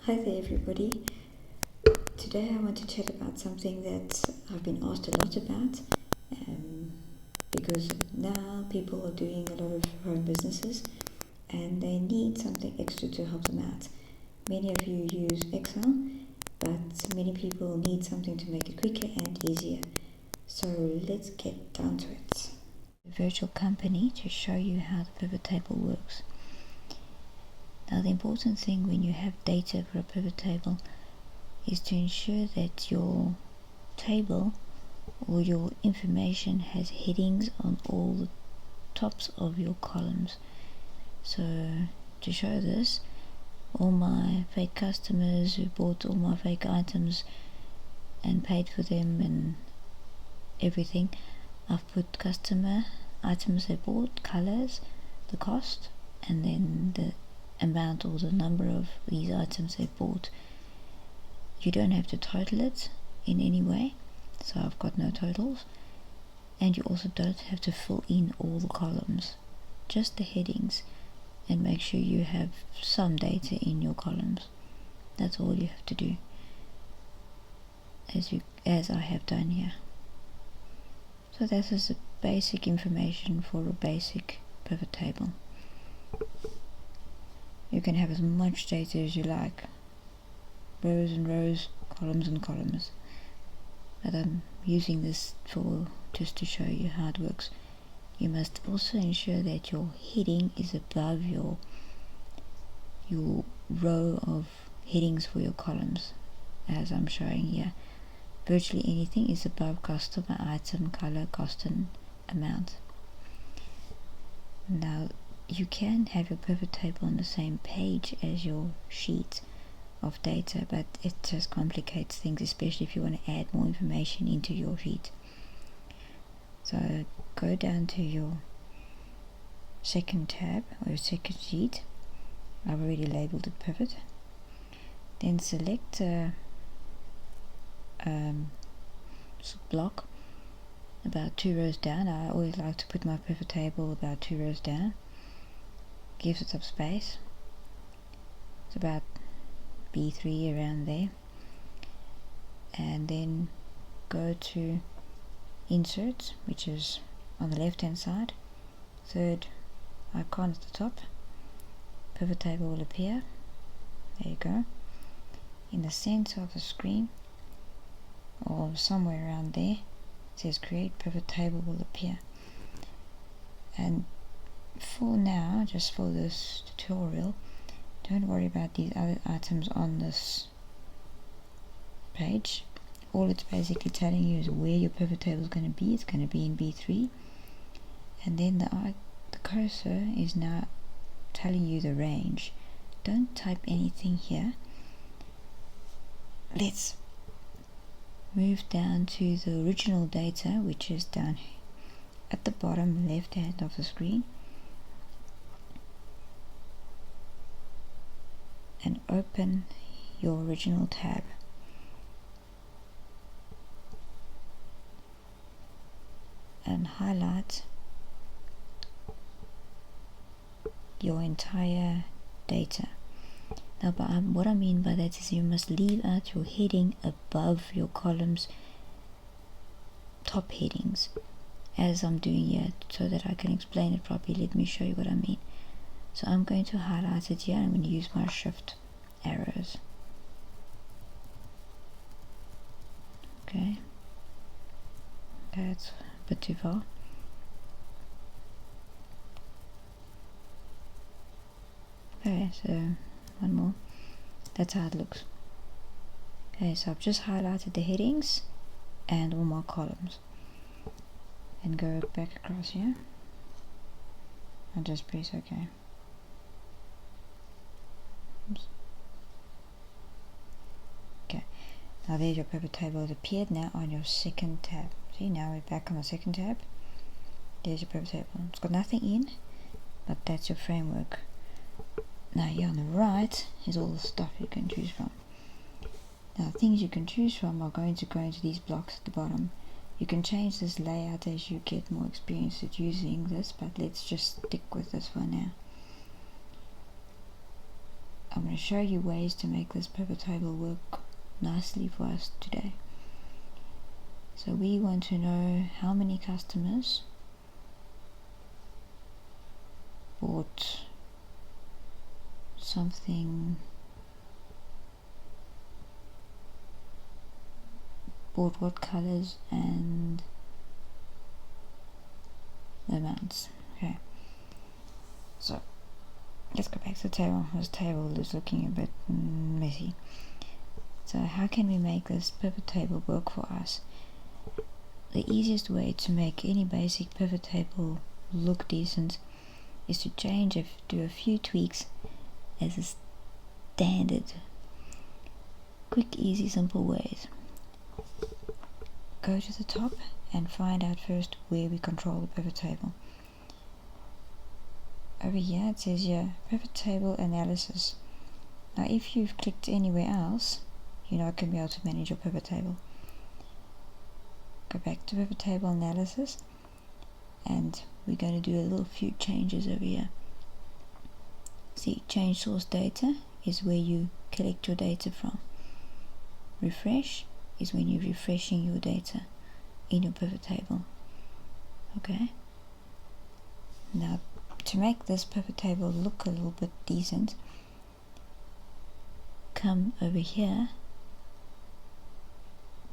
Hi there everybody. Today I want to chat about something that I've been asked a lot about because now people are doing a lot of home businesses and they need something extra to help them out. Many of you use Excel, but many people need something to make it quicker and easier. So let's get down to it. A virtual company to show you how the pivot table works. Now the important thing when you have data for a pivot table is to ensure that your table or your information has headings on all the tops of your columns. So to show this, all my fake customers who bought all my fake items and paid for them and everything, I've put customer, items they bought, colors, the cost, and then the amount or the number of these items they bought. You don't have to total it in any way, so I've got no totals, and you also don't have to fill in all the columns, just the headings, and make sure you have some data in your columns. That's all you have to do, as I have done here. So that is the basic information for a basic pivot table. You can have as much data as you like, rows and rows, columns and columns, but I'm using this for just to show you how it works. You must also ensure that your heading is above your row of headings for your columns, as I'm showing here. Virtually anything is above customer, item, color, cost and amount. Now you can have your pivot table on the same page as your sheet of data, but it just complicates things, especially if you want to add more information into your sheet. So go down to your second tab or your second sheet. I've already labeled it pivot. Then select a block about 2 rows down. I always like to put my pivot table about 2 rows down. Gives it some space. It's about B3 around there, and then go to insert, which is on the left hand side, third icon at the top. Pivot table will appear. There you go. In the center of the screen or somewhere around there, it says create pivot table will appear. And for now, just for this tutorial, don't worry about these other items on this page. All it's basically telling you is where your pivot table is going to be. It's going to be in B3, and then the cursor is now telling you the range. Don't type anything here. Let's move down to the original data, which is down at the bottom left hand of the screen, and open your original tab. And highlight your entire data. Now, what I mean by that is you must leave out your heading above your columns top headings, as I'm doing here, so that I can explain it properly. Let me show you what I mean. So I'm going to highlight it here. I'm going to use my shift arrows. Okay, that's a bit too far. Okay, so one more. That's how it looks. Okay, so I've just highlighted the headings and all my columns, and go back across here and just press OK. Oops. Okay, now there's your pivot table. It appeared now on your second tab. See, now we're back on the second tab. There's your pivot table. It's got nothing in, but that's your framework. Now here on the right is all the stuff you can choose from. Now the things you can choose from are going to go into these blocks at the bottom. You can change this layout as you get more experience at using this, but let's just stick with this for now. I'm going to show you ways to make this pivot table work nicely for us today. So we want to know how many customers bought something, bought what colors and the amounts. Okay, so let's go back to the table. This table is looking a bit messy. So how can we make this pivot table work for us? The easiest way to make any basic pivot table look decent is to do a few tweaks as a standard. Quick, easy, simple ways. Go to the top and find out first where we control the pivot table. Over here it says here pivot table analysis. Now if you've clicked anywhere else, you're not going to be able to manage your pivot table. Go back to pivot table analysis, and we're going to do a little few changes over here. See, change source data is where you collect your data from. Refresh is when you're refreshing your data in your pivot table. Okay, now to make this pivot table look a little bit decent, come over here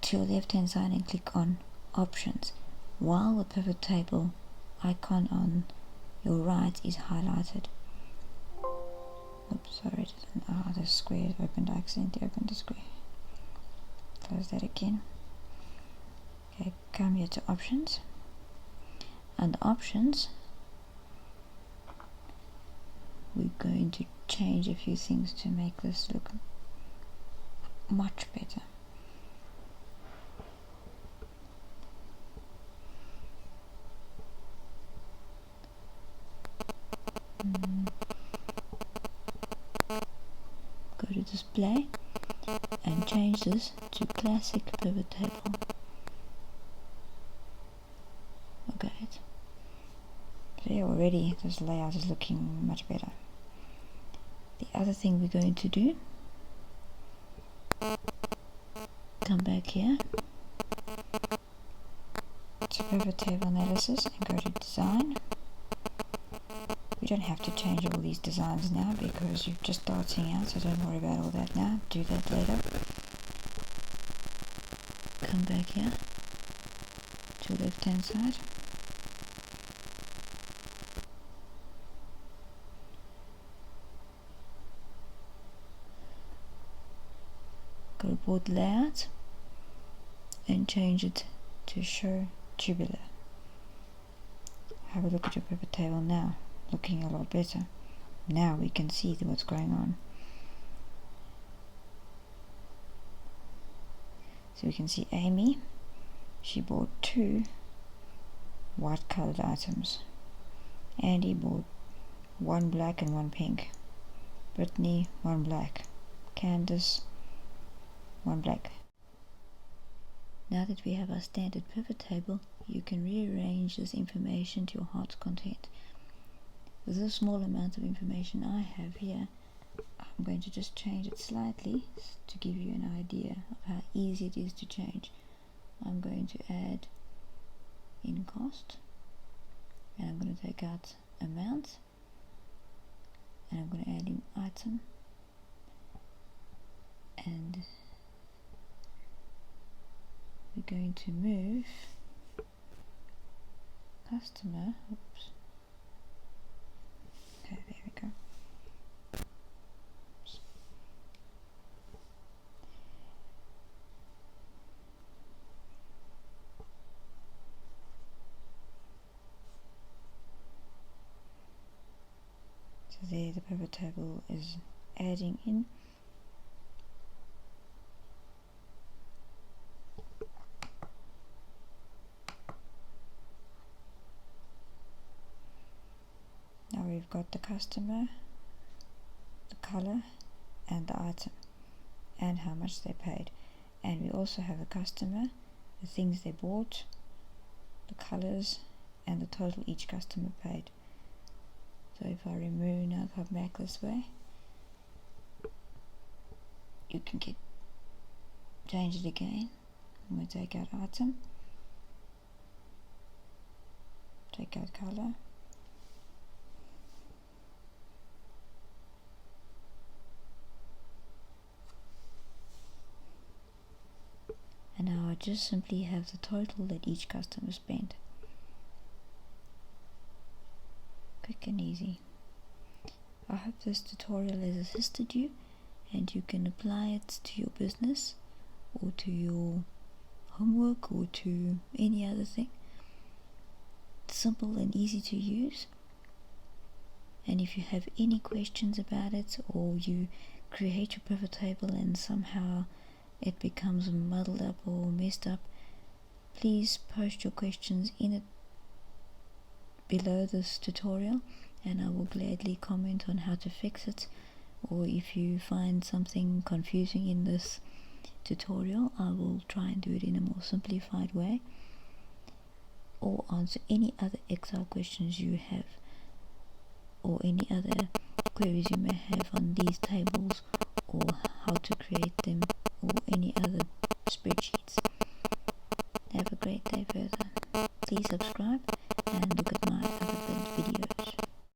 to your left hand side and click on options while the pivot table icon on your right is highlighted. Oops, sorry, the square opened. I accidentally opened the square. Close that again. Okay, come here to options. Under options, we're going to change a few things to make this look much better. Go to display and change this to classic pivot table. Okay, so already this layout is looking much better. The other thing we're going to do, come back here to pivot table analysis and go to design. We don't have to change all these designs now because you're just starting out, so don't worry about all that now. Do that later. Come back here to left hand side. Go to board layout and change it to show tubular. Have a look at your pivot table now, looking a lot better. Now we can see what's going on. So we can see Amy, she bought 2 white colored items. Andy bought 1 black and 1 pink. Brittany 1 black. Candace 1 black. Now that we have our standard pivot table, you can rearrange this information to your heart's content. With the small amount of information I have here, I'm going to just change it slightly to give you an idea of how easy it is to change. I'm going to add in cost, and I'm going to take out amount, and I'm going to add in item, and we're going to move customer, oops, okay, there we go. Oops. So there the pivot table is adding in. Now we've got the customer, the color, and the item, and how much they paid. And we also have the customer, the things they bought, the colors, and the total each customer paid. So if I remove, now come back this way, you can change it again. I'm going to take out item, take out color, and now I just simply have the total that each customer spent. Quick and easy. I hope this tutorial has assisted you and you can apply it to your business or to your homework or to any other thing. It's simple and easy to use, and if you have any questions about it, or you create your pivot table and somehow it becomes muddled up or messed up, please post your questions in it below this tutorial and I will gladly comment on how to fix it. Or if you find something confusing in this tutorial, I will try and do it in a more simplified way, or answer any other Excel questions you have, or any other queries you may have on these tables, or how to create them, or any other spreadsheets. Have a great day further. Please subscribe